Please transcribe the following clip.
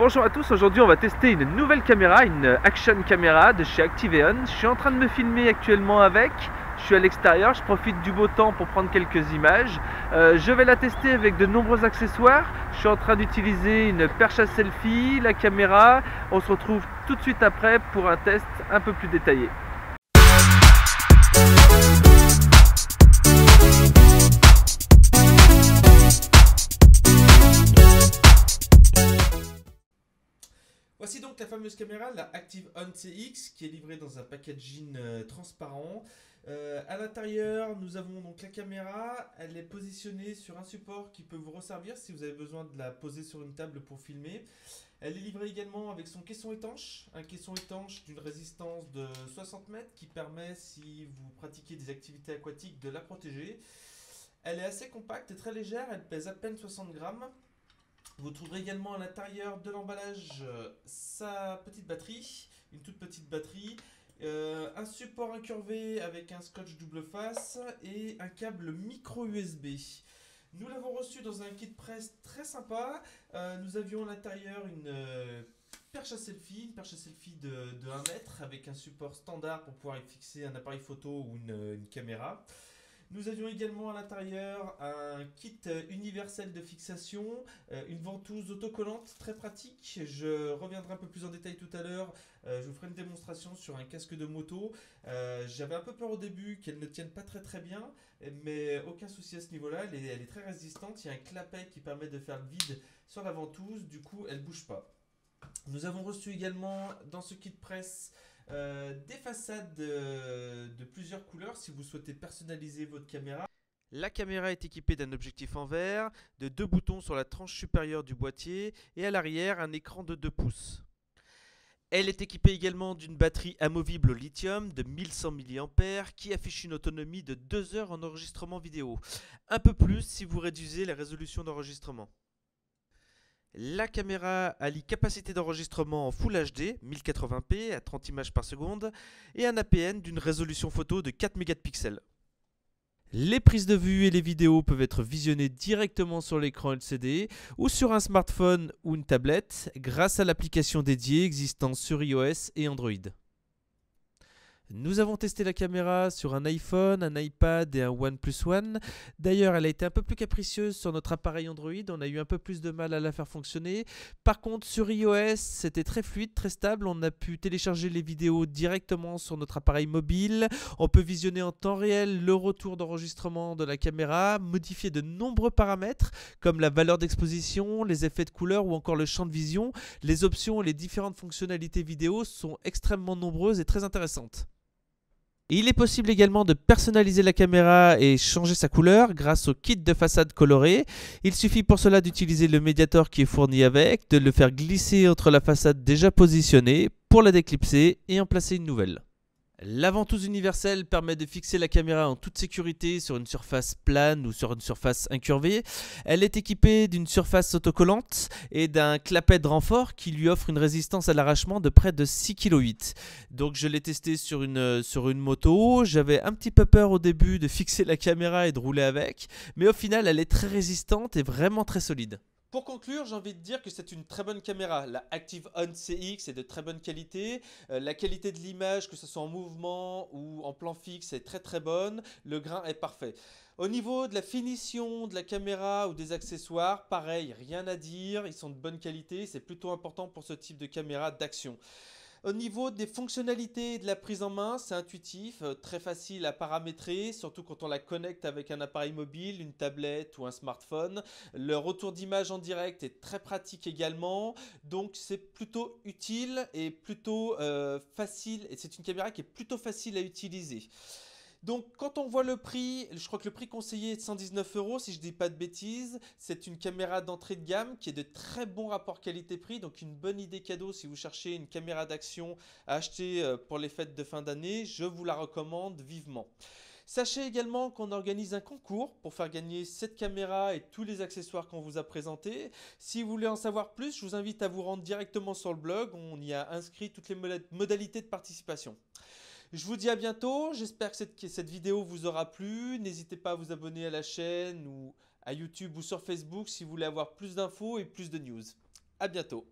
Bonjour à tous, aujourd'hui on va tester une nouvelle caméra, une action caméra de chez Activeon. Je suis en train de me filmer actuellement avec, je suis à l'extérieur, je profite du beau temps pour prendre quelques images. Je vais la tester avec de nombreux accessoires. Je suis en train d'utiliser une perche à selfie, la caméra. On se retrouve tout de suite après pour un test un peu plus détaillé. Voici donc la fameuse caméra, la ActiveOn CX, qui est livrée dans un packaging transparent. À l'intérieur, nous avons donc la caméra. Elle est positionnée sur un support qui peut vous resservir si vous avez besoin de la poser sur une table pour filmer. Elle est livrée également avec son caisson étanche, un caisson étanche d'une résistance de 60 mètres qui permet, si vous pratiquez des activités aquatiques, de la protéger. Elle est assez compacte et très légère, elle pèse à peine 60 grammes. Vous trouverez également à l'intérieur de l'emballage sa petite batterie, une toute petite batterie, un support incurvé avec un scotch double face et un câble micro USB. Nous l'avons reçu dans un kit presse très sympa. Nous avions à l'intérieur une perche à selfie, de 1 mètre avec un support standard pour pouvoir y fixer un appareil photo ou une caméra. Nous avions également à l'intérieur un kit universel de fixation, une ventouse autocollante très pratique. Je reviendrai un peu plus en détail tout à l'heure. Je vous ferai une démonstration sur un casque de moto. J'avais un peu peur au début qu'elle ne tienne pas très bien, mais aucun souci à ce niveau-là. Elle est très résistante. Il y a un clapet qui permet de faire le vide sur la ventouse. Du coup, elle ne bouge pas. Nous avons reçu également dans ce kit presse des façades de plusieurs couleurs si vous souhaitez personnaliser votre caméra. La caméra est équipée d'un objectif en verre, de 2 boutons sur la tranche supérieure du boîtier et à l'arrière un écran de 2 pouces. Elle est équipée également d'une batterie amovible au lithium de 1100 mAh qui affiche une autonomie de 2 heures en enregistrement vidéo. Un peu plus si vous réduisez la résolution d'enregistrement. La caméra allie capacité d'enregistrement en Full HD 1080p à 30 images par seconde et un APN d'une résolution photo de 4 mégapixels. Les prises de vue et les vidéos peuvent être visionnées directement sur l'écran LCD ou sur un smartphone ou une tablette grâce à l'application dédiée existant sur iOS et Android. Nous avons testé la caméra sur un iPhone, un iPad et un OnePlus One. D'ailleurs, elle a été un peu plus capricieuse sur notre appareil Android. On a eu un peu plus de mal à la faire fonctionner. Par contre, sur iOS, c'était très fluide, très stable. On a pu télécharger les vidéos directement sur notre appareil mobile. On peut visionner en temps réel le retour d'enregistrement de la caméra, modifier de nombreux paramètres comme la valeur d'exposition, les effets de couleur ou encore le champ de vision. Les options et les différentes fonctionnalités vidéo sont extrêmement nombreuses et très intéressantes. Il est possible également de personnaliser la caméra et changer sa couleur grâce au kit de façade coloré. Il suffit pour cela d'utiliser le médiator qui est fourni avec, de le faire glisser entre la façade déjà positionnée pour la déclipser et en placer une nouvelle. La ventouse universelle permet de fixer la caméra en toute sécurité sur une surface plane ou sur une surface incurvée. Elle est équipée d'une surface autocollante et d'un clapet de renfort qui lui offre une résistance à l'arrachement de près de 6,8 kg. Donc je l'ai testé sur une moto. J'avais un petit peu peur au début de fixer la caméra et de rouler avec, mais au final elle est très résistante et vraiment très solide. Pour conclure, j'ai envie de dire que c'est une très bonne caméra. La ActiveOn CX est de très bonne qualité. La qualité de l'image, que ce soit en mouvement ou en plan fixe, est très très bonne. Le grain est parfait. Au niveau de la finition de la caméra ou des accessoires, pareil, rien à dire. Ils sont de bonne qualité. C'est plutôt important pour ce type de caméra d'action. Au niveau des fonctionnalités et de la prise en main, c'est intuitif, très facile à paramétrer, surtout quand on la connecte avec un appareil mobile, une tablette ou un smartphone. Le retour d'image en direct est très pratique également, donc c'est plutôt utile et plutôt facile. Et c'est une caméra qui est plutôt facile à utiliser. Donc quand on voit le prix, je crois que le prix conseillé est de 119 € si je ne dis pas de bêtises. C'est une caméra d'entrée de gamme qui est de très bon rapport qualité-prix, donc une bonne idée cadeau si vous cherchez une caméra d'action à acheter pour les fêtes de fin d'année, je vous la recommande vivement. Sachez également qu'on organise un concours pour faire gagner cette caméra et tous les accessoires qu'on vous a présentés. Si vous voulez en savoir plus, je vous invite à vous rendre directement sur le blog, on y a inscrit toutes les modalités de participation. Je vous dis à bientôt, j'espère que cette vidéo vous aura plu. N'hésitez pas à vous abonner à la chaîne ou à YouTube ou sur Facebook si vous voulez avoir plus d'infos et plus de news. À bientôt.